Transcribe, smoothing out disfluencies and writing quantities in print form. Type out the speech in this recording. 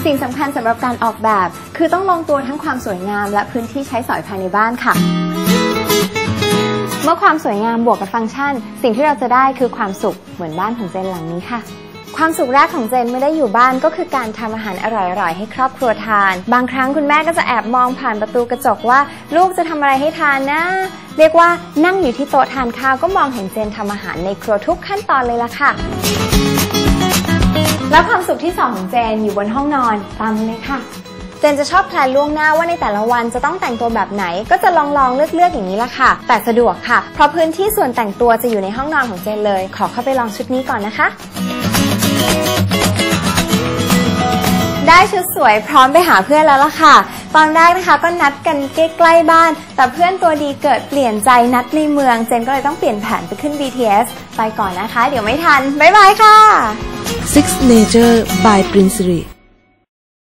สิ่งสำคัญสำหรับการออกแบบคือต้องลงตัวทั้งความสวยงามและพื้นที่ใช้สอยภายในบ้านค่ะเมื่อความสวยงามบวกกับฟังก์ชันสิ่งที่เราจะได้คือความสุขเหมือนบ้านของเจนหลังนี้ค่ะความสุขแรกของเจนไม่ได้อยู่บ้านก็คือการทำอาหารอร่อยๆให้ครอบครัวทานบางครั้งคุณแม่ก็จะแอบมองผ่านประตูกระจกว่าลูกจะทำอะไรให้ทานนะเรียกว่านั่งอยู่ที่โต๊ะทานข้าวก็มองเห็นเจนทำอาหารในครัวทุกขั้นตอนเลยล่ะค่ะแล้วความสุขที่2ของเจนอยู่บนห้องนอนตามเลยค่ะเจนจะชอบแพลนล่วงหน้าว่าในแต่ละวันจะต้องแต่งตัวแบบไหนก็จะลองเลือกอย่างนี้ละค่ะแต่สะดวกค่ะเพราะพื้นที่ส่วนแต่งตัวจะอยู่ในห้องนอนของเจนเลยขอเข้าไปลองชุดนี้ก่อนนะคะได้ชุดสวยพร้อมไปหาเพื่อนแล้วล่ะค่ะตอนแรกนะคะก็นัดกันใกล้ๆบ้านแต่เพื่อนตัวดีเกิดเปลี่ยนใจนัดในเมืองเจนก็เลยต้องเปลี่ยนแผนไปขึ้น BTS ไปก่อนนะคะเดี๋ยวไม่ทันบ๊ายบายค่ะ Six Nature by Prince Siri